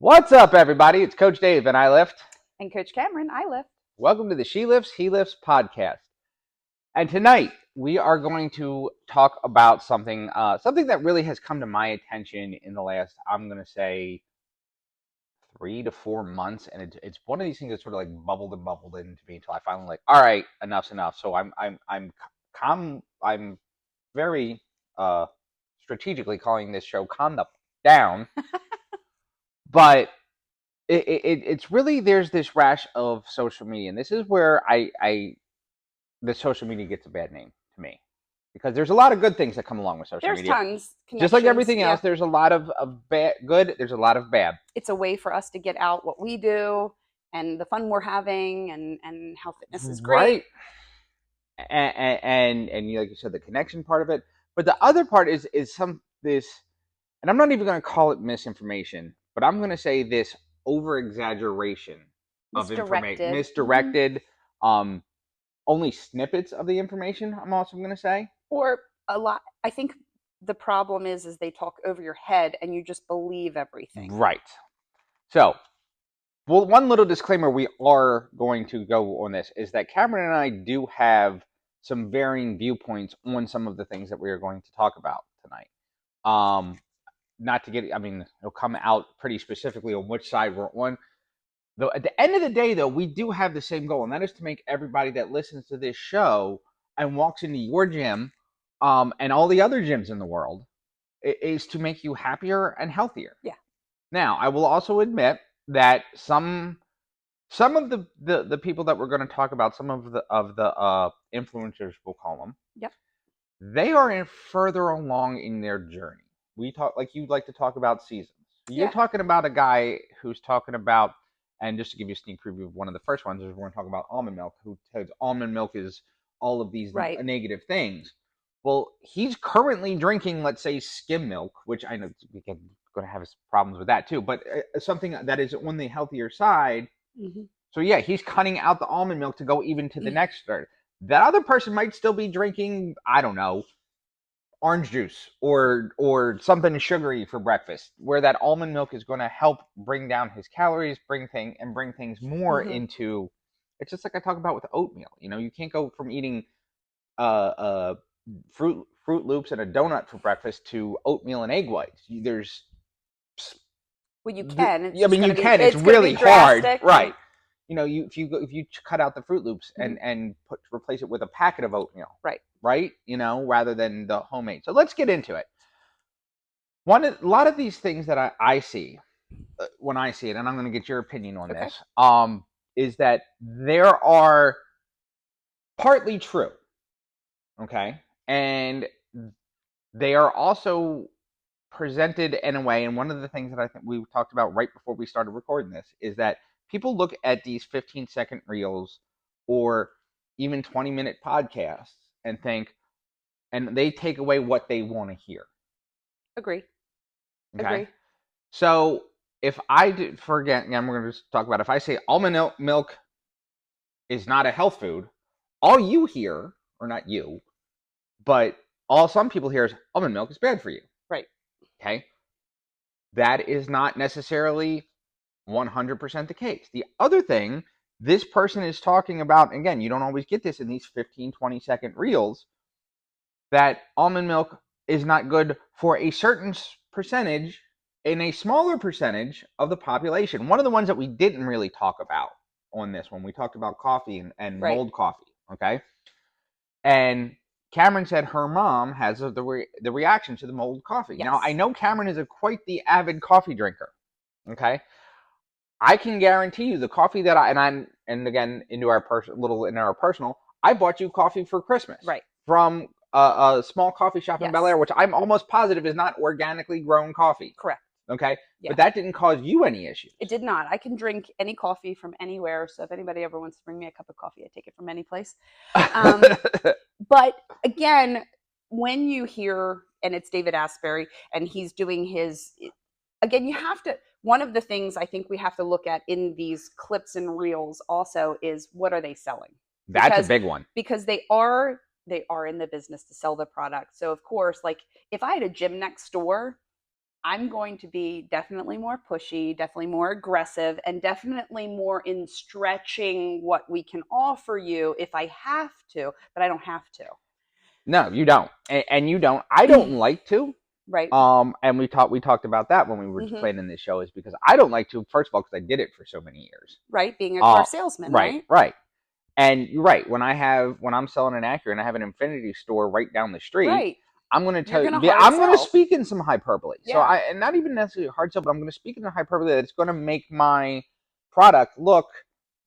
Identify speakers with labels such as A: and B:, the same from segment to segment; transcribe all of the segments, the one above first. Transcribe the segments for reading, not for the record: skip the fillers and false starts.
A: What's up, everybody? It's Coach Dave, and I lift.
B: And Coach Cameron, I lift.
A: Welcome to the She Lifts, He Lifts podcast. And tonight we are going to talk about something that really has come to my attention in the last, I'm going to say, 3 to 4 months, and it's one of these things that sort of like bubbled and bubbled into me until I finally like, all right, enough's enough. So I'm very strategically calling this show "Calm the Down," but it's really there's this rash of social media, and this is where the social media gets a bad name to me because there's a lot of good things that come along with social
B: There's
A: media.
B: tons.
A: Just like everything else, there's a lot of bad good. There's a lot of bad.
B: It's a way for us to get out what we do and the fun we're having and how fitness is great.
A: Right. And like you said, the connection part of it. But the other part is this, and I'm not even going to call it misinformation, but I'm going to say this over exaggeration of information, misdirected, only snippets of the information. I'm also going to say,
B: or a lot. I think the problem is they talk over your head and you just believe everything.
A: Right. So, well, one little disclaimer we are going to go on this is that Cameron and I do have some varying viewpoints on some of the things that we are going to talk about tonight. Not to get, I mean, it'll come out pretty specifically on which side we're on. Though at the end of the day, though, we do have the same goal, and that is to make everybody that listens to this show and walks into your gym, and all the other gyms in the world, is to make you happier and healthier.
B: Yeah.
A: Now, I will also admit that some of the people that we're going to talk about, some of the influencers, we'll call them.
B: Yep.
A: They are further along in their journey. We talk like you like to talk about seasons. You're talking about a guy who's talking about, and just to give you a sneak preview of one of the first ones, is we're going to talk about almond milk. Who says almond milk is all of these negative things? Well, he's currently drinking, let's say, skim milk, which I know we're going to have problems with that too, but something that is on the healthier side.
B: Mm-hmm.
A: So yeah, he's cutting out the almond milk to go even to the next start. That other person might still be drinking, I don't know, orange juice or something sugary for breakfast, where that almond milk is going to help bring down his calories, bring things more into. It's just like I talk about with oatmeal. You know, you can't go from eating Fruit Loops and a donut for breakfast to oatmeal and egg whites. There's
B: well, you can.
A: I mean, you can. It's really hard, right? You know, if you cut out the Fruit Loops and replace it with a packet of oatmeal, right? You know, rather than the homemade. So let's get into it. A lot of these things that I see when I see it, and I'm going to get your opinion on this, is that there are partly true, okay, and they are also presented in a way. And one of the things that I think we talked about right before we started recording this is that people look at these 15-second reels or even 20-minute podcasts and think, and they take away what they want to hear.
B: Agree.
A: Okay.
B: Agree.
A: So if I do forget, and we're going to just talk about, if I say almond milk is not a health food, all you hear, or not you, but all some people hear is almond milk is bad for you.
B: Right.
A: Okay. That is not necessarily 100% the case. The other thing this person is talking about, again, you don't always get this in these 15, 20-second reels, that almond milk is not good for a certain percentage, in a smaller percentage of the population. One of the ones that we didn't really talk about on this one, we talked about coffee and mold coffee, okay? And Cameron said her mom has the reaction to the mold coffee. Yes. Now, I know Cameron is quite the avid coffee drinker, okay? I can guarantee you the coffee that and again, into our personal, I bought you coffee for Christmas.
B: Right.
A: From a small coffee shop in Bel Air, which I'm almost positive is not organically grown coffee.
B: Correct.
A: Okay. Yeah. But that didn't cause you any issues.
B: It did not. I can drink any coffee from anywhere. So if anybody ever wants to bring me a cup of coffee, I take it from any place. But again, when you hear, and it's David Asbury, and he's doing his, again, you have to, one of the things I think we have to look at in these clips and reels also is, what are they selling?
A: That's a big one.
B: Because they are in the business to sell the product. So of course, like if I had a gym next door, I'm going to be definitely more pushy, definitely more aggressive, and definitely more in stretching what we can offer you if I have to, but I don't have to.
A: No, you don't, and you don't. I don't like to.
B: Right.
A: And we talked about that when we were
B: Mm-hmm.
A: planning this show, is because I don't like to. First of all, because I did it for so many years.
B: Right. Being a car salesman,
A: Right,
B: right?
A: right. And you're right. When I'm selling an Acura and I have an Infinity store right down the street,
B: Right.
A: I'm going to
B: You're
A: tell
B: going to
A: you,
B: hard
A: I'm going to
B: sell.
A: speak in some hyperbole. So
B: Yeah.
A: and not even necessarily hard sell, but I'm going to speak in a hyperbole that's going to make my product look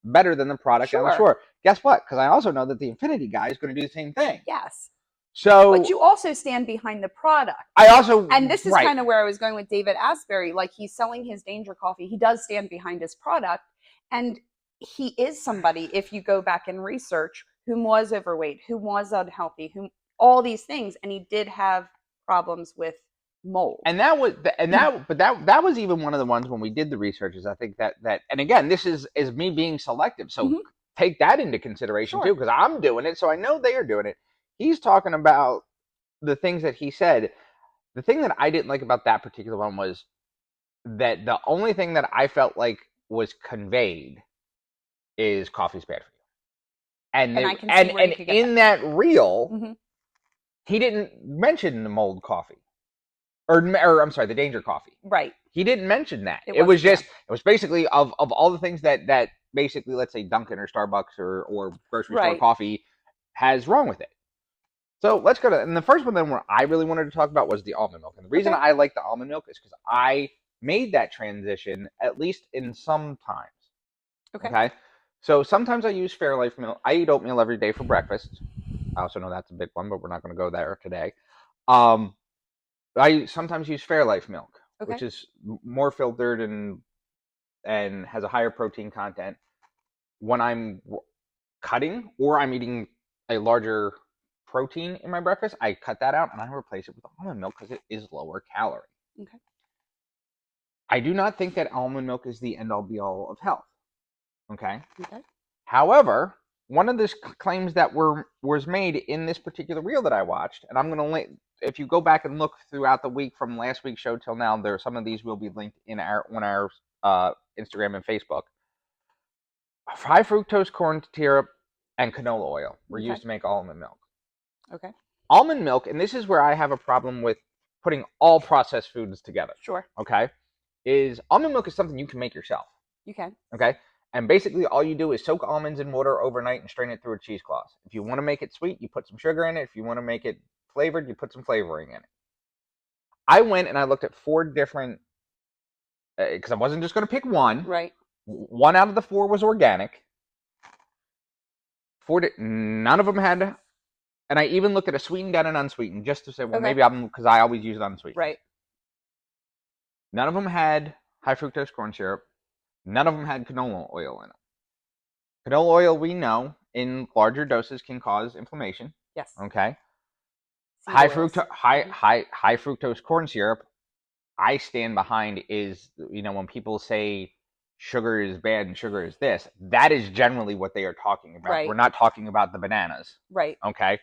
A: better than the product down the
B: Sure.
A: shore. Guess what? Because I also know that the Infinity guy is going to do the same thing.
B: Yes.
A: So,
B: but you also stand behind the product.
A: I also,
B: and this is
A: right.
B: kind of where I was going with David Asbury. Like, he's selling his Danger Coffee. He does stand behind his product. And he is somebody, if you go back and research, who was overweight, who was unhealthy, who all these things. And he did have problems with mold.
A: And that was, but that was even one of the ones when we did the researches. I think that, and again, this is me being selective. So take that into consideration
B: Sure.
A: too, because I'm doing it. So I know they are doing it. He's talking about the things that he said. The thing that I didn't like about that particular one was that the only thing that I felt like was conveyed is coffee's bad for you. And
B: I can see where you could get
A: in that reel,
B: Mm-hmm.
A: he didn't mention the mold coffee. Or I'm sorry, the Danger Coffee.
B: Right.
A: He didn't mention that.
B: It
A: It was
B: wasn't,
A: just, it was basically of all the things that basically, let's say Dunkin' or Starbucks or grocery store
B: Right.
A: coffee has wrong with it. So let's go to, and the first one then where I really wanted to talk about was the almond milk. And the reason I like the almond milk is because I made that transition at least in some times. Okay. So sometimes I use Fairlife milk. I eat oatmeal every day for breakfast. I also know that's a big one, but we're not going to go there today. I sometimes use Fairlife milk, which is more filtered and has a higher protein content. When I'm cutting or I'm eating a larger protein in my breakfast, I cut that out and I replace it with almond milk because it is lower calorie.
B: Okay.
A: I do not think that almond milk is the end all be all of health. Okay. However, one of the claims that was made in this particular reel that I watched, and I'm going to if you go back and look throughout the week from last week's show till now, there some of these will be linked in our Instagram and Facebook. High fructose corn syrup and canola oil were used to make almond milk.
B: Okay.
A: Almond milk, and this is where I have a problem with putting all processed foods together.
B: Sure.
A: Okay, is almond milk is something you can make yourself.
B: You can.
A: Okay. And basically all you do is soak almonds in water overnight and strain it through a cheesecloth. If you want to make it sweet, you put some sugar in it. If you want to make it flavored, you put some flavoring in it. I went and I looked at 4 different, because I wasn't just going to pick one.
B: Right.
A: 1 out of the 4 was organic. None of them had, and I even looked at a sweetened and an unsweetened just to say, well, maybe because I always use unsweetened.
B: Right.
A: None of them had high fructose corn syrup. None of them had canola oil in it. Canola oil, we know, in larger doses can cause inflammation.
B: Yes.
A: Okay. High fructose corn syrup, I stand behind is, when people say sugar is bad and sugar is this, that is generally what they are talking about.
B: Right.
A: We're not talking about the bananas.
B: Right.
A: Okay.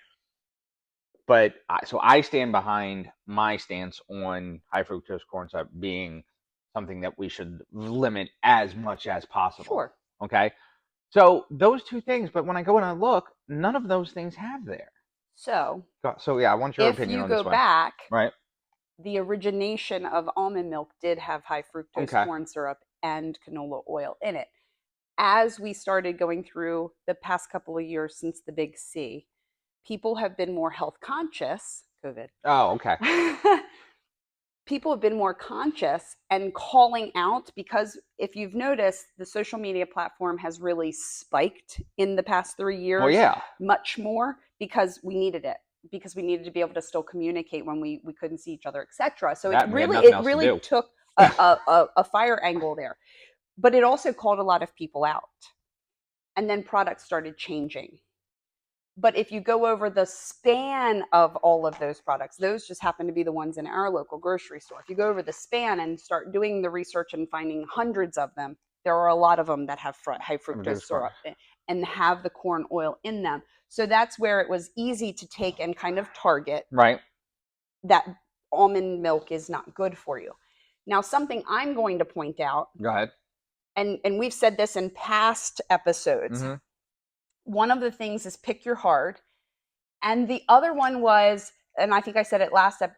A: But so I stand behind my stance on high fructose corn syrup being something that we should limit as much as possible.
B: Sure.
A: Okay. So those 2 things, but when I go and I look, none of those things have there. So yeah, I want your opinion on this one.
B: If you go back,
A: right,
B: the origination of almond milk did have high fructose corn syrup and canola oil in it. As we started going through the past couple of years since the big C, people have been more health conscious. COVID.
A: Oh, okay.
B: People have been more conscious and calling out, because if you've noticed, the social media platform has really spiked in the past 3 years.
A: Well, yeah.
B: Much more, because we needed it, because we needed to be able to still communicate when we couldn't see each other, etc. So it really took a fire angle there. But it also called a lot of people out. And then products started changing. But if you go over the span of all of those products, those just happen to be the ones in our local grocery store. If you go over the span and start doing the research and finding hundreds of them, there are a lot of them that have high fructose syrup and have the corn oil in them. So that's where it was easy to take and kind of target
A: right,
B: that almond milk is not good for you. Now, something I'm going to point out,
A: Go ahead.
B: and we've said this in past episodes,
A: Mm-hmm.
B: one of the things is pick your heart. And the other one was, and I think I said it last step,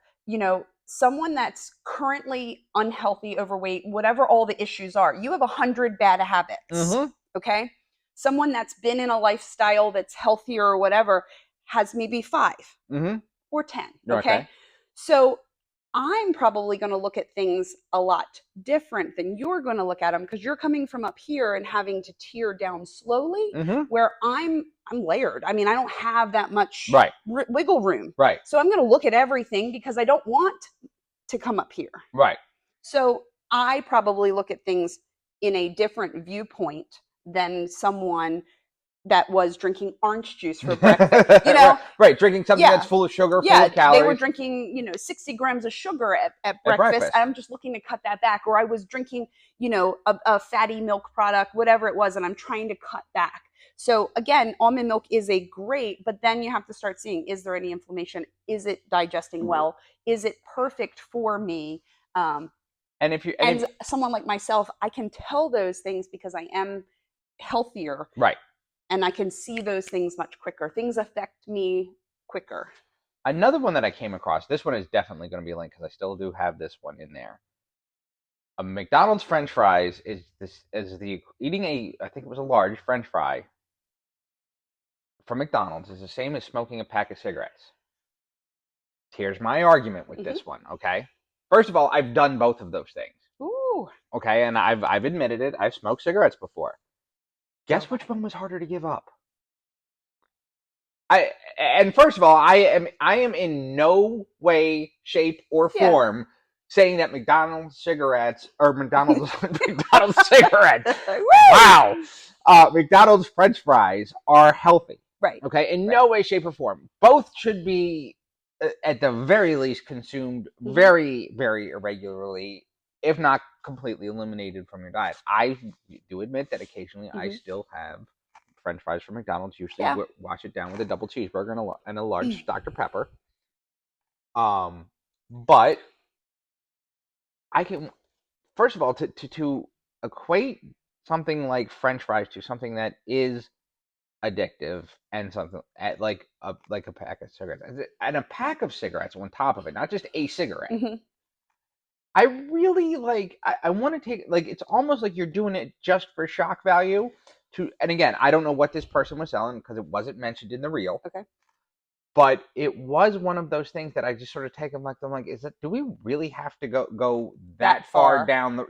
B: someone that's currently unhealthy, overweight, whatever all the issues are, you have 100 bad habits.
A: Mm-hmm.
B: Okay. Someone that's been in a lifestyle that's healthier or whatever has maybe 5
A: Mm-hmm.
B: or 10.
A: Okay.
B: Okay. So I'm probably going to look at things a lot different than you're going to look at them, because you're coming from up here and having to tear down slowly,
A: Mm-hmm.
B: where I'm layered. I mean, I don't have that much
A: Right.
B: wiggle room.
A: Right.
B: So I'm going to look at everything because I don't want to come up here.
A: Right.
B: So I probably look at things in a different viewpoint than someone that was drinking orange juice for breakfast.
A: Right. Drinking something that's full of sugar, full of calories.
B: They were drinking, 60 grams of sugar at breakfast.
A: breakfast.
B: I'm just looking to cut that back. Or I was drinking, a fatty milk product, whatever it was, and I'm trying to cut back. So again, almond milk is a great, but then you have to start seeing, is there any inflammation? Is it digesting well? Is it perfect for me?
A: And if you
B: someone like myself, I can tell those things because I am healthier.
A: Right.
B: And I can see those things much quicker. Things affect me quicker.
A: Another one that I came across, this one is definitely going to be linked because I still do have this one in there. A McDonald's French fries I think it was a large French fry from McDonald's is the same as smoking a pack of cigarettes. Here's my argument with this one, okay? First of all, I've done both of those things.
B: Ooh.
A: Okay, and I've admitted it. I've smoked cigarettes before. Guess which one was harder to give up? And first of all, I am in no way, shape, or form saying that McDonald's cigarettes or McDonald's cigarettes. Wow. McDonald's French fries are healthy.
B: Right.
A: Okay, in no way, shape, or form. Both should be, at the very least, consumed very, very irregularly, if not completely eliminated from your diet. I do admit that occasionally I still have French fries from McDonald's. Usually wash it down with a double cheeseburger and a large Dr. Pepper. But I can, first of all, to equate something like French fries to something that is addictive and something like a pack of cigarettes and a pack of cigarettes on top of it, not just a cigarette. I really I want to take, it's almost like you're doing it just for shock value. And again, I don't know what this person was selling because it wasn't mentioned in the reel.
B: Okay.
A: But it was one of those things that I just sort of take them do we really have to go that far down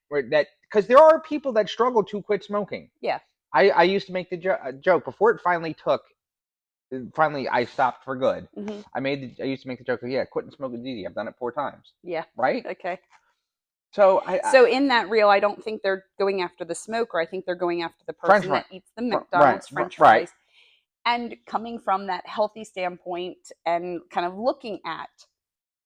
A: because there are people that struggle to quit smoking.
B: Yeah.
A: I used to make the joke before it finally I stopped for good. I used to make the joke quitting smoking is easy. I've done it 4 times.
B: Yeah.
A: Right?
B: Okay.
A: So
B: in that reel, I don't think they're going after the smoker. I think they're going after the person that eats the McDonald's French fries. Right. And coming from that healthy standpoint and kind of looking at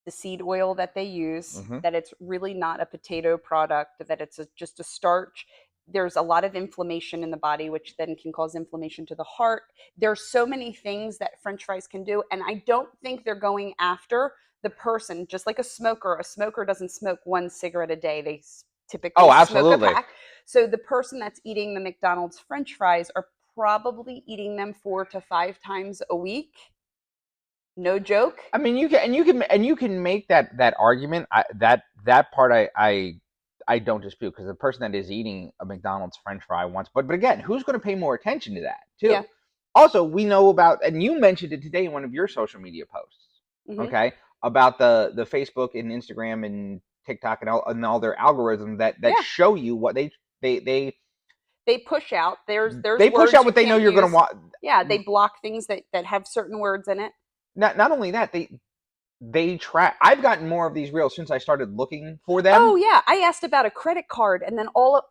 B: the seed oil that they use, that it's really not a potato product, that it's just a starch. There's a lot of inflammation in the body, which then can cause inflammation to the heart. There's so many things that French fries can do. And I don't think they're going after the person, just like a smoker. A smoker doesn't smoke 1 cigarette a day. They typically smoke a pack. So the person that's eating the McDonald's French fries are probably eating them 4 to 5 times a week. No joke.
A: I mean, you can make that argument. That part I don't dispute, because the person that is eating a McDonald's French fry once, but again, who's going to pay more attention to that too? Yeah. Also, we know about, and you mentioned it today in one of your social media posts, okay, about the Facebook and Instagram and TikTok and all their algorithms that show you what they
B: push out.
A: They push out what they know you're going to want.
B: Yeah, they block things that have certain words in it.
A: Not only that, they track. I've gotten more of these reels since I started looking for them.
B: Oh yeah, I asked about a credit card, and then all of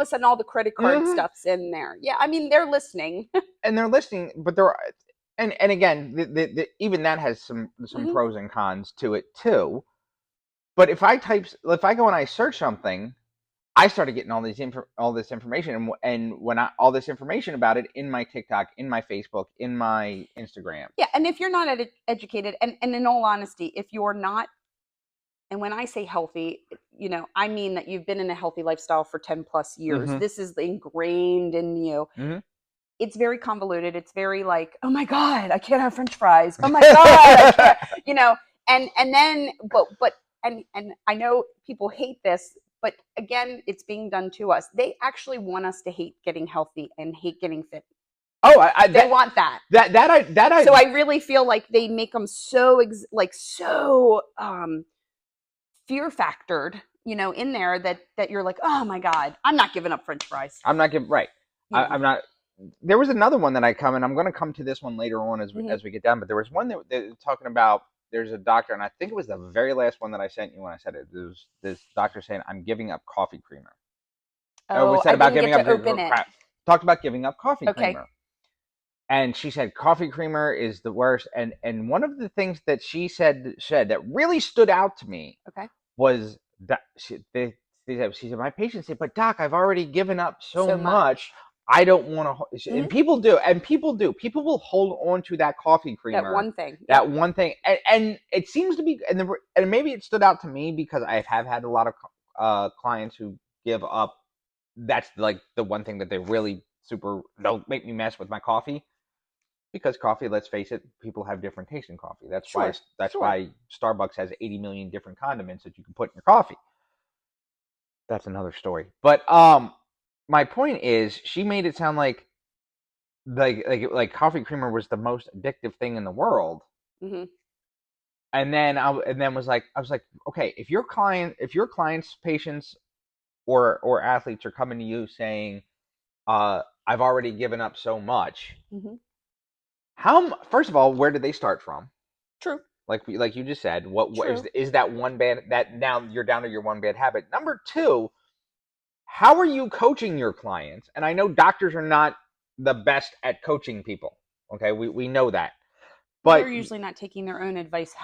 B: a sudden all the credit card stuff's in there. Yeah, I mean they're listening.
A: And they're listening, but and again, even that has some pros and cons to it too. But if I go and I search something, I started getting all this information, and all this information about it in my TikTok, in my Facebook, in my Instagram.
B: Yeah, and if you're not educated, and in all honesty, if you're not And when I say healthy, I mean that you've been in a healthy lifestyle for 10 plus years.
A: Mm-hmm.
B: This is ingrained in you.
A: Mm-hmm.
B: It's very convoluted. It's very like, oh my God, I can't have French fries. Oh my God, I can't, and then, and I know people hate this, but again, it's being done to us. They actually want us to hate getting healthy and hate getting fit.
A: Oh,
B: They want that.
A: That.
B: So I really feel like they make them so fear factored, in there that you're like, oh my God, I'm not giving up French fries.
A: I'm not giving right. I'm not. There was another one that and I'm going to come to this one later on as we get done. But there was one that was talking about. There's a doctor, and I think it was the very last one that I sent you when I said it. There was this doctor saying, "I'm giving up coffee creamer." It was
B: Oh,
A: said
B: I
A: about
B: didn't get
A: giving up
B: to open it.
A: crap. Talked about giving up coffee
B: Okay.
A: creamer. And she said coffee creamer is the worst. And one of the things that she said that really stood out to me
B: Okay.
A: was that she said, my patient said, but doc, I've already given up so much. I don't want to. And people do. People will hold on to that coffee creamer.
B: That one thing.
A: That one thing. And it seems to be, and maybe it stood out to me because I have had a lot of clients who give up. That's like the one thing that they really super don't make me mess with my coffee. Because coffee, let's face it, people have different taste in coffee. That's why Starbucks has 80 million different condiments that you can put in your coffee. That's another story. But my point is, she made it sound like coffee creamer was the most addictive thing in the world.
B: Mm-hmm.
A: And then I was like, okay, if your clients, patients, or athletes are coming to you saying, I've already given up so much.
B: Mm-hmm.
A: First of all, where did they start from?
B: True.
A: Like you just said, what is that one bad that now you're down to your one bad habit? Number two, how are you coaching your clients? And I know doctors are not the best at coaching people. Okay, we know that, but
B: they're usually not taking their own advice,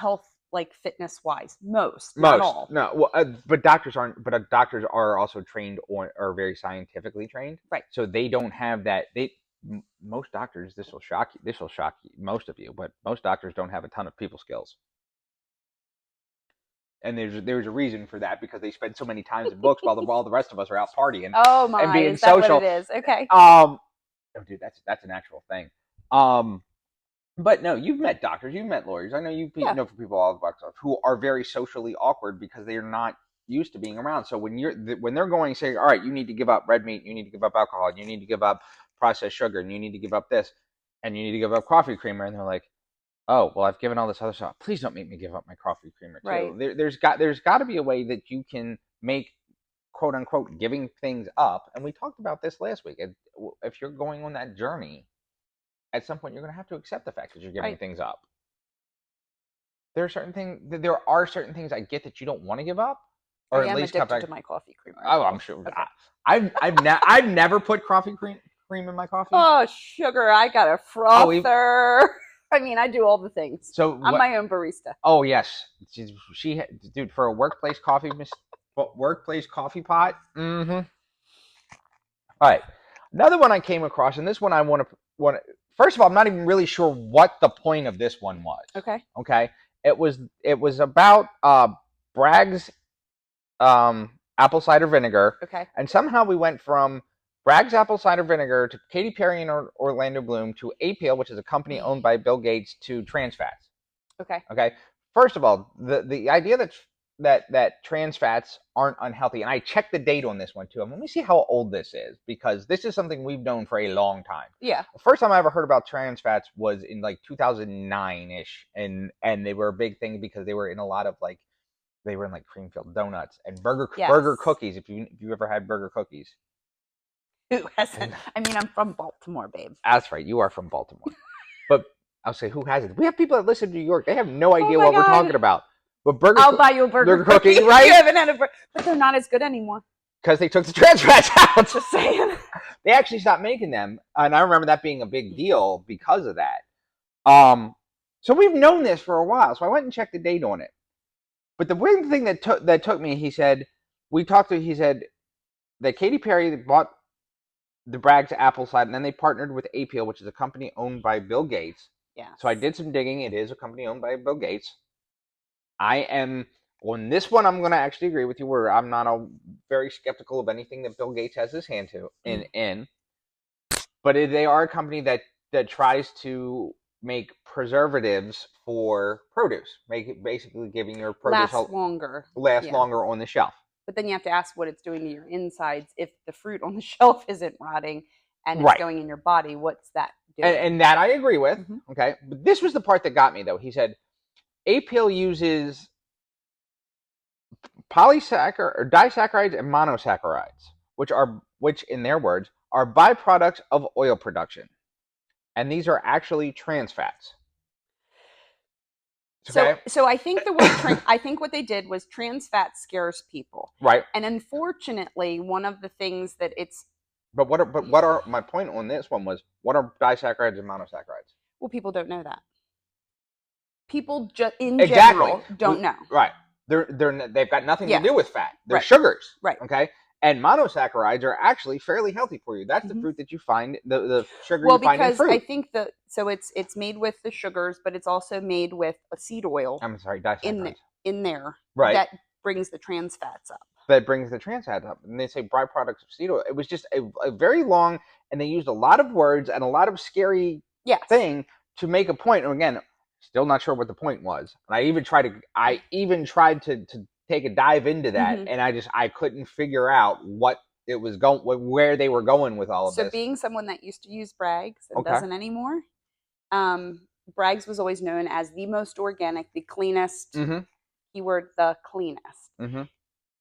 B: fitness wise. Not all.
A: No, well, but doctors aren't. But doctors are also trained are very scientifically trained,
B: right?
A: So they don't have that. Most doctors, this will shock you. This will shock most of you, but most doctors don't have a ton of people skills. And there's a reason for that because they spend so many times in books while the rest of us are out partying.
B: Oh my,
A: and being
B: is that
A: social.
B: What it is? Okay.
A: Oh, dude, that's an actual thing. But no, you've met doctors, you've met lawyers. I know know for people all the box off who are very socially awkward because they are not used to being around. So when they're going saying, all right, you need to give up red meat, you need to give up alcohol, you need to give up processed sugar, and you need to give up this, and you need to give up coffee creamer, and they're like, oh, well, I've given all this other stuff. Please don't make me give up my coffee creamer too.
B: Right.
A: There's got to be a way that you can make quote unquote giving things up. And we talked about this last week. If you're going on that journey, at some point you're going to have to accept the fact that you're giving things up. There are certain things I get that you don't want to give up,
B: or at least addicted to my coffee creamer.
A: Oh, I'm sure. Okay. I've never put coffee cream in my coffee.
B: Oh, sugar! I got a frother. I mean, I do all the things. So I'm my own barista.
A: Oh yes, dude, for a workplace coffee pot. Mm-hmm. All right, another one I came across, and this one I want to. First of all, I'm not even really sure what the point of this one was.
B: Okay.
A: Okay. It was about Bragg's apple cider vinegar.
B: Okay.
A: And somehow we went from Bragg's apple cider vinegar to Katy Perry and Orlando Bloom to APL, which is a company owned by Bill Gates, to trans fats.
B: Okay.
A: Okay. First of all, the idea that trans fats aren't unhealthy, and I checked the date on this one too. Let me see how old this is, because this is something we've known for a long time.
B: Yeah.
A: The first time I ever heard about trans fats was in like 2009-ish, and they were a big thing because they were in a lot of they were in like Creamfield donuts and burger cookies. If you ever had burger cookies.
B: Who hasn't? I mean, I'm from Baltimore, babe.
A: That's right. You are from Baltimore. But I'll say, who hasn't? We have people that listen to New York. They have no idea what we're talking about. But
B: I'll buy you a burger cookie, right? You haven't had a burger, but they're not as good anymore.
A: Because they took the trans fats out.
B: Just saying.
A: They actually stopped making them. And I remember that being a big deal because of that. So we've known this for a while. So I went and checked the date on it. But the weird thing that took me, he said that Katy Perry bought the Bragg's apple cider, and then they partnered with APL, which is a company owned by Bill Gates.
B: Yeah.
A: So I did some digging. It is a company owned by Bill Gates. I On this one, I'm going to actually agree with you. Where I'm not very skeptical of anything that Bill Gates has his hand to in. But they are a company that tries to make preservatives for produce, make it basically giving your produce
B: Last longer.
A: last
B: Yeah.
A: longer on the shelf.
B: But then you have to ask what it's doing to your insides if the fruit on the shelf isn't rotting and it's
A: Right.
B: going in your body. What's that doing?
A: And that I agree with.
B: Mhm.
A: Okay. But this was the part that got me, though. He said APL uses polysaccharide or disaccharides and monosaccharides, which in their words are byproducts of oil production, and these are actually trans fats. Okay.
B: So I think the word I think what they did was trans fat scares people.
A: Right.
B: And unfortunately, one of the things that it's
A: But what are my point on this one was what are disaccharides and monosaccharides?
B: well, people don't know that. People just in
A: Exactly.
B: general don't know.
A: Right. They've got nothing to
B: Yeah.
A: do with fat. They're
B: Right.
A: sugars.
B: Right.
A: Okay. And monosaccharides are actually fairly healthy for you. That's the fruit that you find, the sugar
B: Well,
A: you find in
B: because I
A: fruit.
B: think so it's made with the sugars, but it's also made with a seed oil
A: I'm sorry, disaccharides.
B: in there
A: Right.
B: that brings the trans fats up.
A: That brings the trans fats up. And they say byproducts of seed oil. It was just a very long, and they used a lot of words and a lot of scary
B: Yes.
A: thing to make a point. And again, still not sure what the point was. And I even tried to take a dive into that, and I couldn't figure out what it was where they were going with all of this.
B: So being someone that used to use Bragg's and
A: Okay.
B: doesn't anymore, Bragg's was always known as the most organic, the cleanest, keyword the cleanest.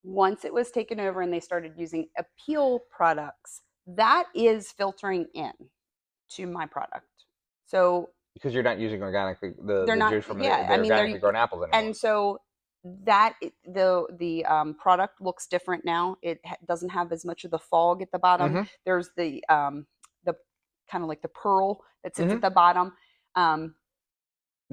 B: Once it was taken over and they started using Appeal products, that is filtering in to my product. So
A: because you're not using organically the juice from the
B: I mean,
A: organically grown apples anymore.
B: And so that the product looks different now. It doesn't have as much of the fog at the bottom. There's the kind of like the pearl that sits at the bottom.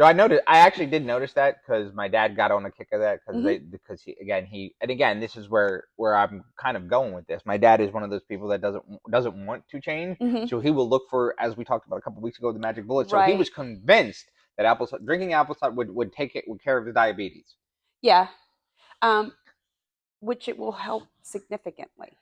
A: No, I actually did notice that because my dad got on a kick of that because this is where I'm kind of going with this. My dad is one of those people that doesn't want to change, so he will look for, as we talked about a couple weeks ago, the magic bullet. So he was convinced that drinking apple cider would take care of the diabetes.
B: Yeah, which it will help significantly.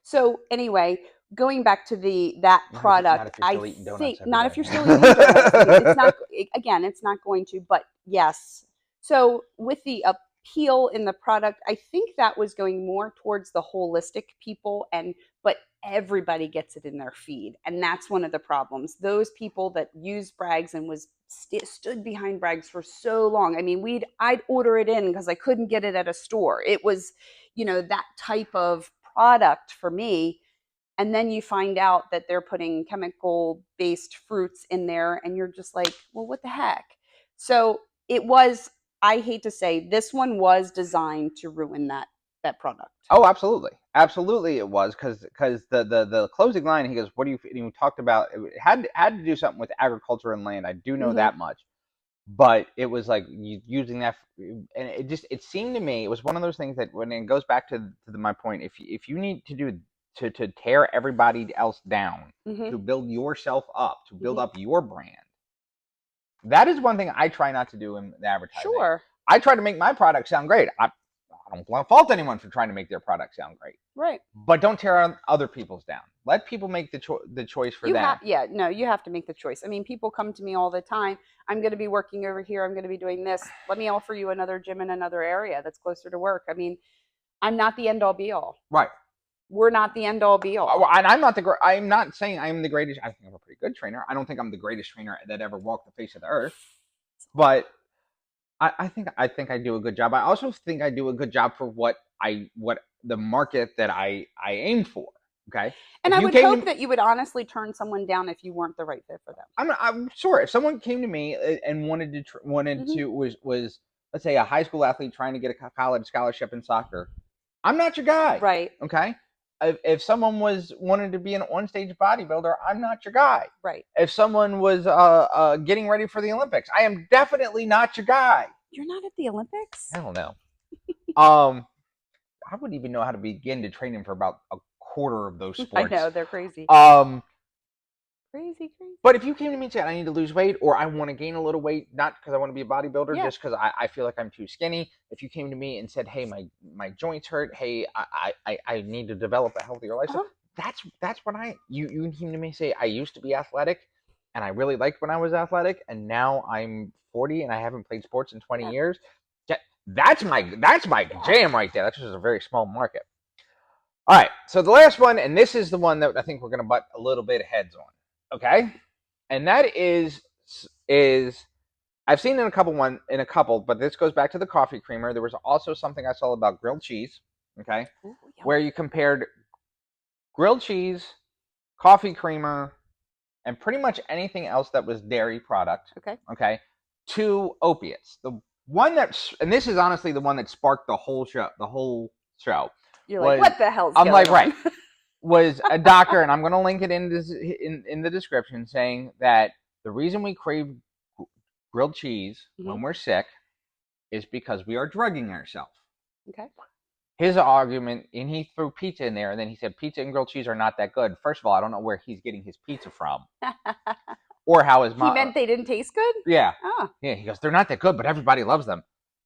B: So anyway, going back to that product, I think not if you're still eating donuts. It's not again, it's not going to, but yes. So with the appeal in the product, I think that was going more towards the holistic people, but everybody gets it in their feed, and that's one of the problems. Those people that use Bragg's and stood behind Bragg's for so long. I mean, I'd order it in because I couldn't get it at a store. It was, that type of product for me. And then you find out that they're putting chemical based fruits in there and you're just like, well, what the heck? So I hate to say, this one was designed to ruin that product.
A: Oh, absolutely it was, because the closing line, he goes, what do you talked about, it had to do something with agriculture and land. I do know that much. But it was like using that, and it seemed to me, it was one of those things that when it goes back to my point, if you need to do to tear everybody else down to build yourself up, to build up your brand, that is one thing I try not to do in the advertising.
B: Sure.
A: I try to make my product sound great. I don't want to fault anyone for trying to make their product sound great.
B: Right.
A: But don't tear other people's down. Let people make the choice for them.
B: You have to make the choice. I mean, people come to me all the time. I'm going to be working over here. I'm going to be doing this. Let me offer you another gym in another area that's closer to work. I mean, I'm not the end all be all.
A: Right.
B: We're not the end all be all.
A: And I'm not saying I'm the greatest. I think I'm a pretty good trainer. I don't think I'm the greatest trainer that ever walked the face of the earth. But I think I do a good job. I also think I do a good job for what the market that I aim for. Okay.
B: And I would hope that you would honestly turn someone down if you weren't the right fit for them.
A: I'm sure if someone came to me and wanted to was let's say a high school athlete trying to get a college scholarship in soccer, I'm not your guy.
B: Right.
A: Okay. If someone wanted to be an on-stage bodybuilder, I'm not your guy.
B: Right.
A: If someone was getting ready for the Olympics, I am definitely not your guy.
B: You're not at the Olympics?
A: I don't know. I wouldn't even know how to begin to train him for about a quarter of those sports.
B: I know, they're crazy. Crazy.
A: But if you came to me and said, I need to lose weight or I want to gain a little weight, not because I want to be a bodybuilder, just because I feel like I'm too skinny. If you came to me and said, hey, my joints hurt. Hey, I need to develop a healthier lifestyle. That's what you came to me and say, I used to be athletic and I really liked when I was athletic. And now I'm 40 and I haven't played sports in 20 years. That's my jam right there. That's just a very small market. All right. So the last one, and this is the one that I think we're going to butt a little bit of heads on. Okay. And that is I've seen in a couple, but this goes back to the coffee creamer. There was also something I saw about grilled cheese, okay, where you compared grilled cheese, coffee creamer, and pretty much anything else that was dairy product, okay, to opiates. The one and this is honestly the one that sparked the whole show.
B: You're like, what the hell's
A: I'm
B: going
A: like,
B: on?
A: right. Was a doctor, and I'm going to link it in the description, saying that the reason we crave grilled cheese when we're sick is because we are drugging ourselves.
B: Okay.
A: His argument, and he threw pizza in there, and then he said pizza and grilled cheese are not that good. First of all, I don't know where he's getting his pizza from, or how his mom.
B: He meant they didn't taste good.
A: Yeah. Oh. Yeah. He goes, they're not that good, but everybody loves them.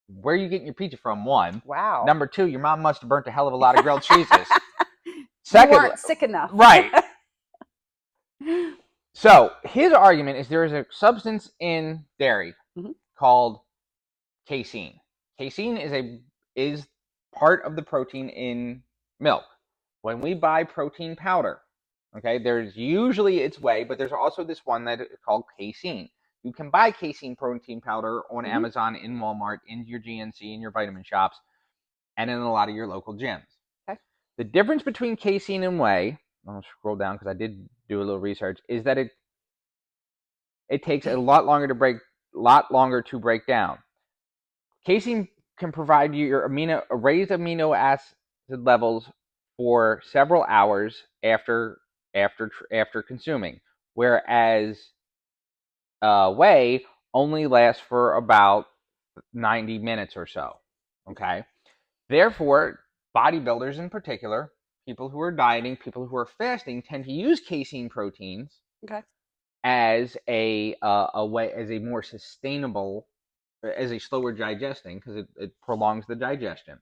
A: Where are you getting your pizza from? One.
B: Wow.
A: Number two, your mom must have burnt a hell of a lot of grilled cheeses.
B: Second, you weren't sick enough.
A: Right. So his argument is there is a substance in dairy called casein. Casein is part of the protein in milk. When we buy protein powder, okay, there's usually its whey, but there's also this one that is called casein. You can buy casein protein powder on Amazon, in Walmart, in your GNC, in your vitamin shops, and in a lot of your local gyms. Okay. The difference between casein and whey, I'll scroll down because I did do a little research, is that it takes a lot longer to break down. Casein can provide you your raised amino acid levels for several hours after consuming, whereas whey only lasts for about 90 minutes or so. Okay, therefore, bodybuilders in particular, people who are dieting, people who are fasting, tend to use casein proteins as a way, as a more sustainable, as a slower digesting, because it prolongs the digestion.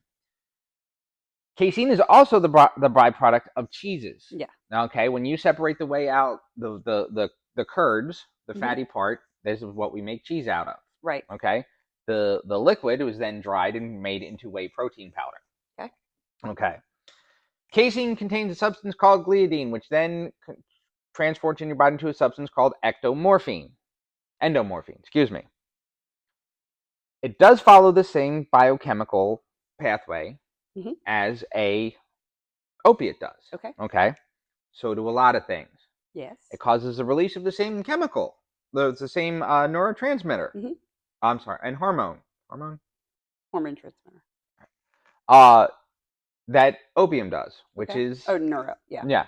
A: Casein is also the byproduct of cheeses. Yeah. Okay, when you separate the whey out, the curds, the fatty part, this is what we make cheese out of.
B: Right.
A: Okay. The liquid was then dried and made into whey protein powder. Okay. Okay. Casein contains a substance called gliadin, which then transports in your body into a substance called endomorphine. Excuse me. It does follow the same biochemical pathway as a opiate does. Okay. Okay. So do a lot of things.
B: Yes.
A: It causes the release of the same chemical. It's the same neurotransmitter. I'm sorry, and hormone.
B: Hormone transmitter.
A: That opium does, which is
B: neuro. Yeah.
A: Yeah.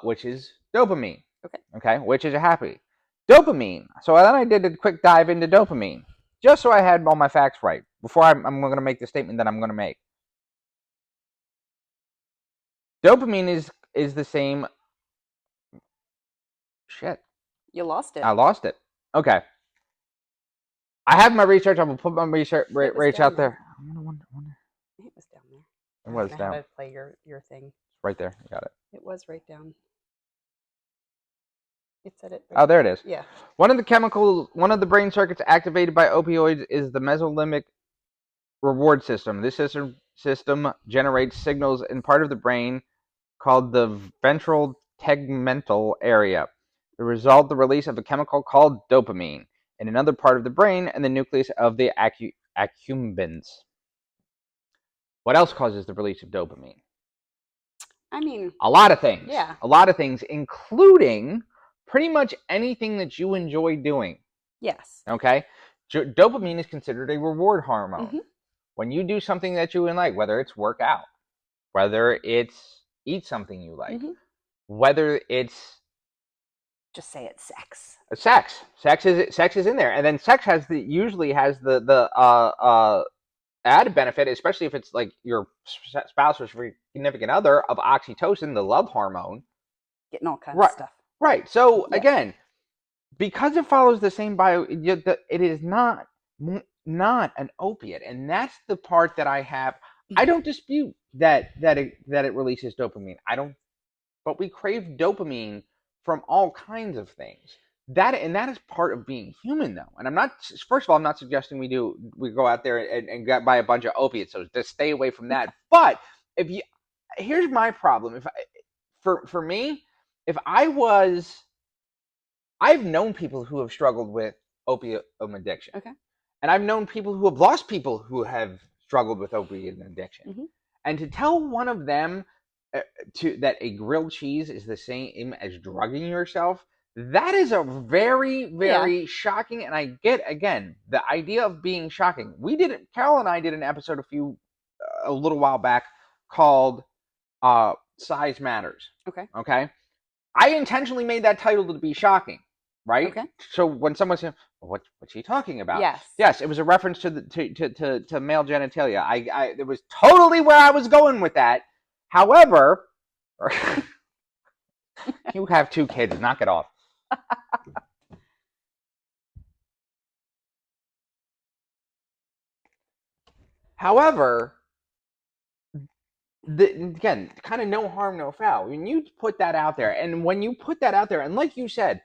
A: Which is dopamine. Okay. Okay. Which is a happy dopamine. So then I did a quick dive into dopamine, just so I had all my facts right before I'm going to make the statement that I'm going to make. Dopamine is the same. Shit.
B: You lost it.
A: I lost it. Okay. I have my research. I'm going to put my research out there. I wonder.
B: It was down there.
A: It was down.
B: How to play your thing.
A: Right there. You got it.
B: It was right down. It said it.
A: Oh, there it is.
B: Yeah.
A: One of the brain circuits activated by opioids is the mesolimbic reward system. This system generates signals in part of the brain called the ventral tegmental area. The result, the release of a chemical called dopamine in another part of the brain and the nucleus of the accumbens. What else causes the release of dopamine?
B: I mean,
A: a lot of things.
B: Yeah.
A: A lot of things, including pretty much anything that you enjoy doing.
B: Yes.
A: Okay? Dopamine is considered a reward hormone. When you do something that you like, whether it's work out, whether it's eat something you like, whether it's
B: just say it's sex.
A: Sex is in there, and then sex usually has the added benefit, especially if it's like your spouse or significant other, of oxytocin, the love hormone,
B: getting all kinds of stuff.
A: Right. So
B: Yeah.
A: again, because it follows the same it is not an opiate, and that's the part that I have. I don't dispute that it releases dopamine. I don't, but we crave dopamine from all kinds of things. That is part of being human, though. And I'm not. First of all, I'm not suggesting we go out there and get buy a bunch of opiates. So just stay away from that. But if you, here's my problem. If I, for me, if I was, I've known people who have struggled with opiate addiction,
B: Okay.
A: and I've known people who have lost people who have struggled with opiate addiction.
B: Hmm.
A: And to tell one of them uh, to that a grilled cheese is the same as drugging yourself, that is a very,
B: Yeah.
A: very shocking. And I get, again, the idea of being shocking. We did it. Carol and I did an episode a little while back called "Size Matters."
B: Okay.
A: Okay, I intentionally made that title to be shocking, right?
B: Okay.
A: So when someone says, well, "What's he talking about?"
B: Yes.
A: Yes, it was a reference to to male genitalia. It was totally where I was going with that. However, you have two kids. Knock it off. However, again, kind of no harm, no foul. When you put that out there, and when you put that out there, and like you said,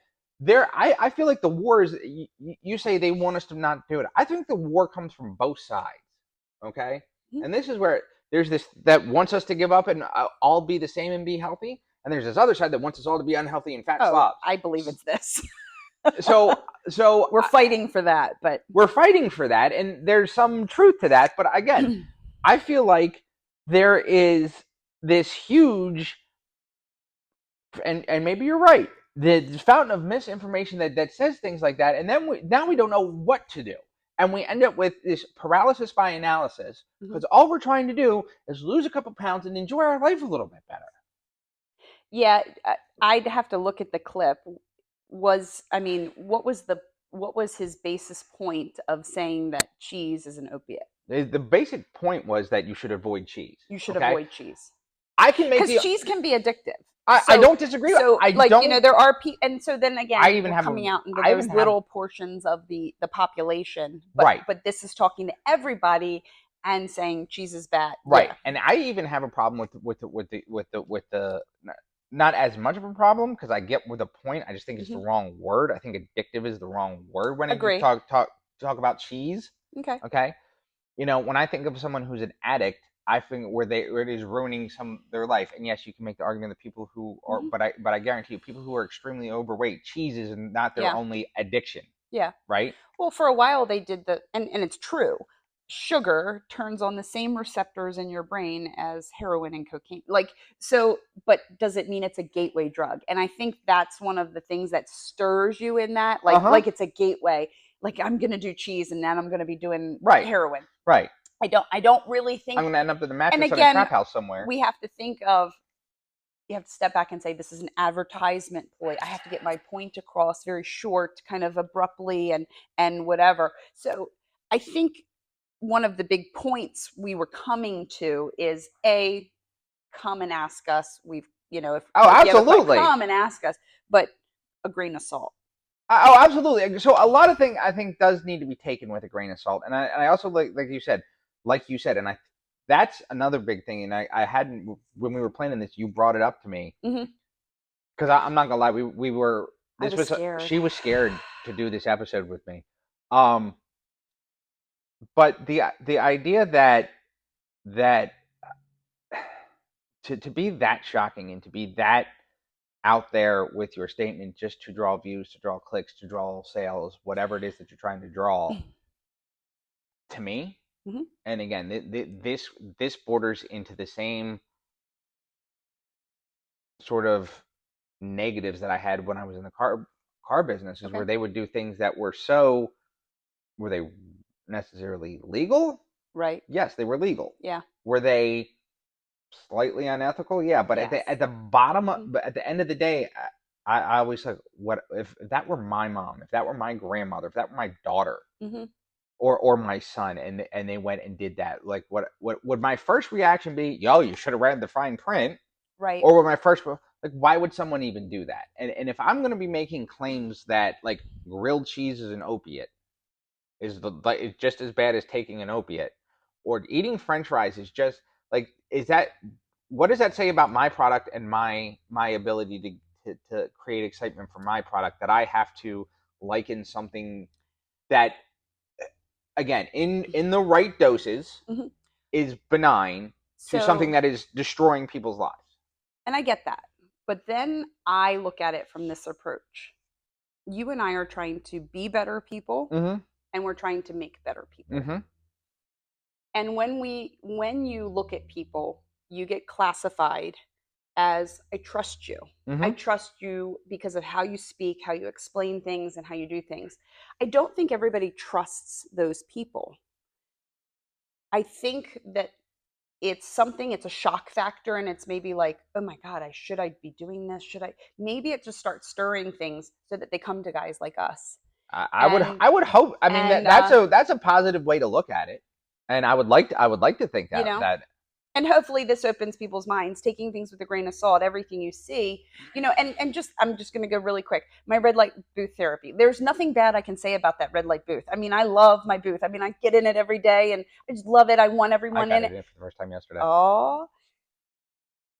A: I feel like the war is. You say they want us to not do it. I think the war comes from both sides. Okay,
B: Mhm.
A: and this is where there's this that wants us to give up and all be the same and be healthy, and there's this other side that wants us all to be unhealthy and fat
B: Oh,
A: slobs.
B: I believe it's this.
A: So
B: We're fighting for that, but
A: we're fighting for that, and there's some truth to that. But again, I feel like there is this huge, and maybe you're right, the fountain of misinformation that says things like that, and then now we don't know what to do, and we end up with this paralysis by analysis
B: Mhm.
A: because all we're trying to do is lose a couple pounds and enjoy our life a little bit better.
B: Yeah, I'd have to look at the clip. I mean, what was his basis point of saying that cheese is an opiate?
A: The basic point was that you should avoid cheese.
B: You should
A: Okay,
B: avoid cheese
A: I can make
B: because
A: the.
B: cheese can be addictive.
A: I
B: So,
A: don't disagree.
B: so
A: I
B: like
A: don't.
B: there are people, and so then
A: I
B: again,
A: even
B: we're
A: have
B: coming
A: a.
B: out into
A: I
B: those
A: even have
B: little portions of the population,
A: right.
B: but this is talking to everybody and saying cheese is bad.
A: Right,
B: Yeah.
A: and I even have a problem with the not as much of a problem because I get with the point. I just think it's the
B: Hmm.
A: wrong word. I think addictive is the wrong word when you
B: Agree.
A: talk about cheese.
B: Okay.
A: Okay, when I think of someone who's an addict, I think where it is ruining their life. And yes, you can make the argument that people who are,
B: Hmm.
A: but I guarantee you, people who are extremely overweight, cheese is not their
B: Yeah.
A: only addiction.
B: Yeah.
A: Right.
B: Well, for a while they did and it's true. Sugar turns on the same receptors in your brain as heroin and cocaine. Like, so, but does it mean it's a gateway drug? And I think that's one of the things that stirs you in that,
A: Uh huh.
B: like it's a gateway. Like I'm gonna do cheese and then I'm gonna be doing
A: Right.
B: heroin.
A: Right.
B: I don't really think,
A: I'm gonna end up with a
B: and
A: mattress on a
B: again,
A: trap house somewhere.
B: we have to think of, you have to step back and say this is an advertisement ploy. I have to get my point across very short, kind of abruptly, and whatever. So I think one of the big points we were coming to is a, come and ask us.
A: Oh,
B: If you have a question,
A: absolutely.
B: come and ask us, but a grain of salt.
A: Oh, absolutely. So a lot of things I think does need to be taken with a grain of salt, and I also like you said, and that's another big thing. And I hadn't when we were planning this, you brought it up to me
B: Hmm.
A: because I'm not gonna lie, we were
B: I
A: this
B: was
A: was
B: scared.
A: she was scared to do this episode with me, um, but the idea that to be that shocking and to be that out there with your statement just to draw views, to draw clicks, to draw sales, whatever it is that you're trying to draw, to me.
B: Hmm.
A: And again, this borders into the same sort of negatives that I had when I was in the car business, is
B: Okay.
A: where they would do things that were they necessarily legal?
B: Right.
A: Yes, they were legal.
B: Yeah.
A: Were they slightly unethical? Yeah, but
B: Yes.
A: at the bottom,
B: Hmm.
A: but at the end of the day, I always like, what if that were my mom, if that were my grandmother, if that were my daughter,
B: Hmm.
A: or my son, and they went and did that, like what would my first reaction be? Yo, you should have read the fine print.
B: Right.
A: Or would my first Like, why would someone even do that? And if I'm going to be making claims that like grilled cheese is an opiate, is just as bad as taking an opiate, or eating French fries is just like, is that, what does that say about my product and my ability to create excitement for my product, that I have to liken something that, again, in the right doses,
B: Mhm.
A: is benign, to something
B: So,
A: that is destroying people's lives?
B: and I get that. But then I look at it from this approach. You and I are trying to be better people,
A: Mm-hmm.
B: and we're trying to make better people.
A: Mm-hmm.
B: And when you look at people, you get classified as, I trust you. I
A: Mm-hmm.
B: trust you because of how you speak, how you explain things, and how you do things. I don't think everybody trusts those people. I think that it's a shock factor, and it's maybe like, oh my God, I be doing this? Should I? Maybe it just starts stirring things so that they come to guys like us. And
A: I would hope. I mean,
B: and
A: that's a positive way to look at it, and I would like to think
B: you
A: that
B: know,
A: that
B: and hopefully this opens people's minds, taking things with a grain of salt, everything you see, and just, I'm just going to go really quick. My red light booth therapy, there's nothing bad I can say about that red light booth. I mean, I love my booth. I mean, I get in it every day and I just love it. I want
A: I
B: everyone
A: got
B: in
A: it
B: it.
A: in for the first time yesterday.
B: Oh,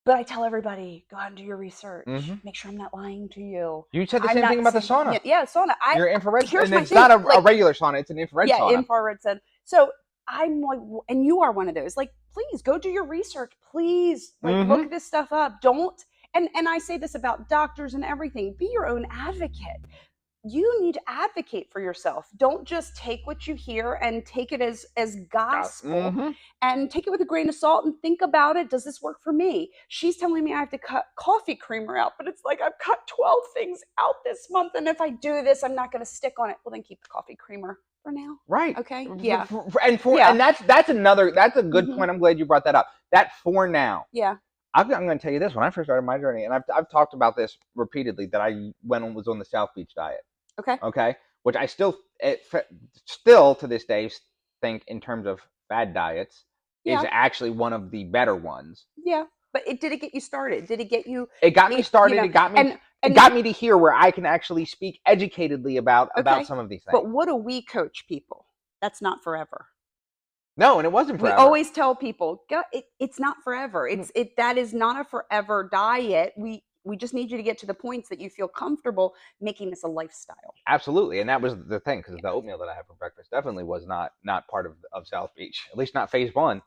B: but I tell everybody, go out and do your research,
A: Mm-hmm.
B: make sure I'm not lying to you.
A: You said the
B: I'm
A: same thing
B: not
A: about the
B: saying,
A: sauna.
B: yeah, sauna. I
A: Your infrared,
B: Here's
A: and
B: my
A: it's
B: thing,
A: not a
B: like,
A: regular sauna; it's an infrared
B: yeah,
A: sauna.
B: infrared said. So I'm like, and you are one of those. Like, please go do your research. Please, like,
A: Mm-hmm.
B: look this stuff up. Don't. And I say this about doctors and everything. Be your own advocate. You need to advocate for yourself. Don't just take what you hear and take it as gospel,
A: Mm-hmm.
B: and take it with a grain of salt and think about it. Does this work for me? She's telling me I have to cut coffee creamer out, but it's like, I've cut 12 things out this month, and if I do this, I'm not going to stick on it. Well, then keep the coffee creamer for now.
A: Right.
B: Okay? Yeah.
A: And
B: Yeah.
A: that's a good
B: Hmm.
A: point. I'm glad you brought that up. That for now.
B: Yeah.
A: I'm going to tell you this. When I first started my journey, and I've talked about this repeatedly, that I was on the South Beach diet.
B: Okay.
A: Okay, which I still to this day think, in terms of fad diets, is
B: Yeah.
A: actually one of the better ones.
B: Yeah. But did it get you started? Did it get you
A: It got me started. It
B: and
A: got me to here where I can actually speak educatedly about
B: okay.
A: some of these things.
B: But what do we coach people? That's not forever.
A: No, and it wasn't
B: We
A: forever.
B: always tell people, it's not forever. That is not a forever diet. We just need you to get to the points that you feel comfortable making this a lifestyle.
A: Absolutely, and that was the thing, because the
B: Yeah.
A: oatmeal that I had for breakfast definitely was not part of South Beach, at least not phase one.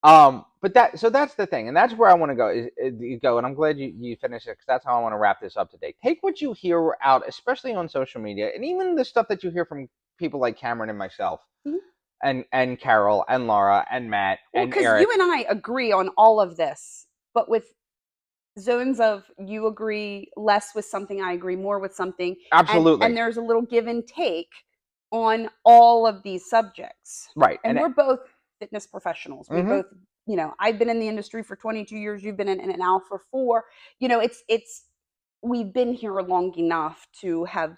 A: But that's the thing, and that's where I want to go. You go, and I'm glad you finished it, because that's how I want to wrap this up today. Take what you hear out, especially on social media, and even the stuff that you hear from people like Cameron and myself,
B: Mhm.
A: and Carol and Laura and Matt
B: Well,
A: and
B: because you
A: Eric.
B: and I agree on all of this, but with zones of, you agree less with something, I agree more with something, and
A: Absolutely.
B: there's a little give and take on all of these subjects.
A: Right,
B: And we're both fitness professionals. We
A: mm-hmm.
B: both, I've been in the industry for 22 years, you've been in it now for 4. It's we've been here long enough to have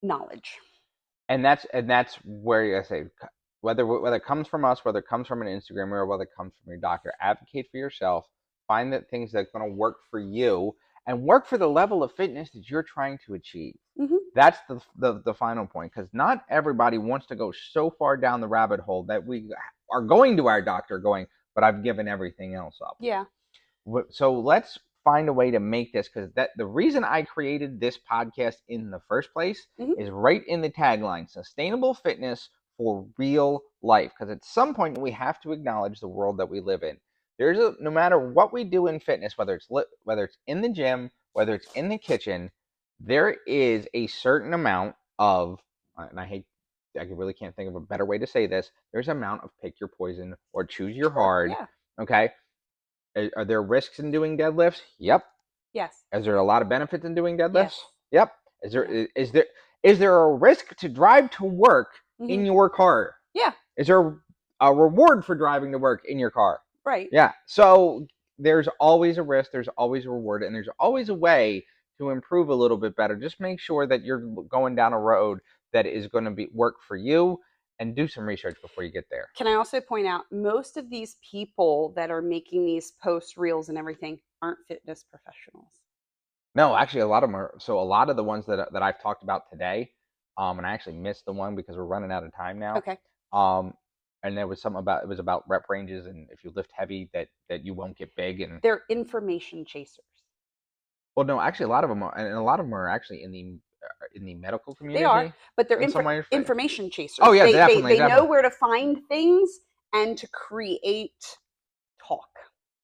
B: knowledge.
A: And that's where I say, whether it comes from us, whether it comes from an Instagram, or whether it comes from your doctor, advocate for yourself. Find the things that are going to work for you, and work for the level of fitness that you're trying to achieve.
B: Hmm.
A: That's the final point, because not everybody wants to go so far down the rabbit hole that we are going to our doctor going, but I've given everything else up.
B: Yeah.
A: So let's find a way to make this, because that the reason I created this podcast in the first place
B: Hmm.
A: is right in the tagline: sustainable fitness for real life. Because at some point we have to acknowledge the world that we live in. No matter what we do in fitness, whether it's in the gym, whether it's in the kitchen, there is a certain amount of, and I really can't think of a better way to say this. There's an amount of pick your poison or choose your
B: Sure.
A: hard.
B: Yeah.
A: Okay, are there risks in doing deadlifts? Yep.
B: Yes.
A: Is there a lot of benefits in doing deadlifts?
B: Yes.
A: Yep. Is there
B: Yeah.
A: is there a risk to drive to work
B: Hmm.
A: in your car?
B: Yeah.
A: Is there a reward for driving to work in your car?
B: Right.
A: Yeah. So there's always a risk, there's always a reward, and there's always a way to improve a little bit better. Just make sure that you're going down a road that is going to be work for you, and do some research before you get there.
B: Can I also point out, most of these people that are making these post reels and everything aren't fitness professionals.
A: No, actually, a lot of them are. So a lot of the ones that I've talked about today, and I actually missed the one because we're running out of time now.
B: Okay.
A: Um, and there was something about it was about rep ranges, and if you lift heavy, that you won't get big. And
B: They're information chasers.
A: well, no, actually, a lot of them are, and a lot of them are actually in the medical
B: They are,
A: community
B: but they're
A: in some way.
B: information
A: Oh
B: chasers.
A: yeah,
B: They
A: definitely,
B: know
A: definitely.
B: where to find things and to create talk.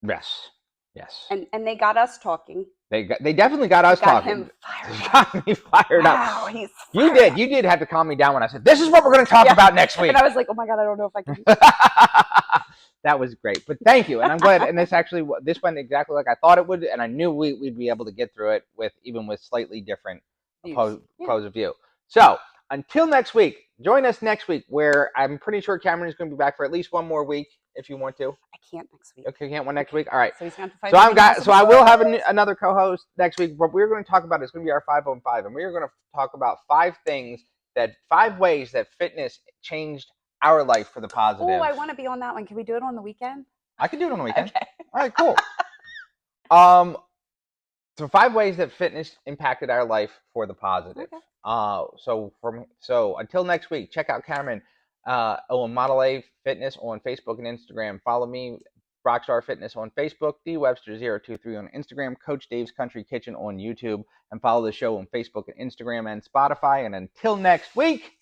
A: Yes, yes.
B: And they got us talking.
A: They definitely got us
B: Got
A: talking.
B: him fired up.
A: Got me fired up.
B: Wow, he's
A: You
B: fired
A: did.
B: up.
A: You did have to calm me down when I said, "This is what we're going to talk
B: Yeah.
A: about next week."
B: And I was like, oh my God, I don't know if I can.
A: That was great, but thank you, and I'm glad. And this went exactly like I thought it would, and I knew we'd be able to get through it with slightly different
B: Views. Yeah.
A: pose of view. So until next week, join us next week, where I'm pretty sure Cameron is going to be back for at least one more week if you want to.
B: I can't next week.
A: Okay, can't one next week. All right.
B: So he's going to have to find
A: So
B: something else.
A: So I will have another co-host next week. What we're going to talk about is going to be our 5 on 5, and we're going to talk about 5 ways that fitness changed our life for the positive.
B: Oh, I want to be on that one. Can we do it on the weekend?
A: I can do it on the weekend.
B: Okay.
A: All right, cool. So 5 ways that fitness impacted our life for the positive.
B: Okay.
A: So until next week, check out Cameron on Model A Fitness on Facebook and Instagram. Follow me, Rockstar Fitness on Facebook, dwebster023 on Instagram, Coach Dave's Country Kitchen on YouTube, and follow the show on Facebook and Instagram and Spotify. And until next week,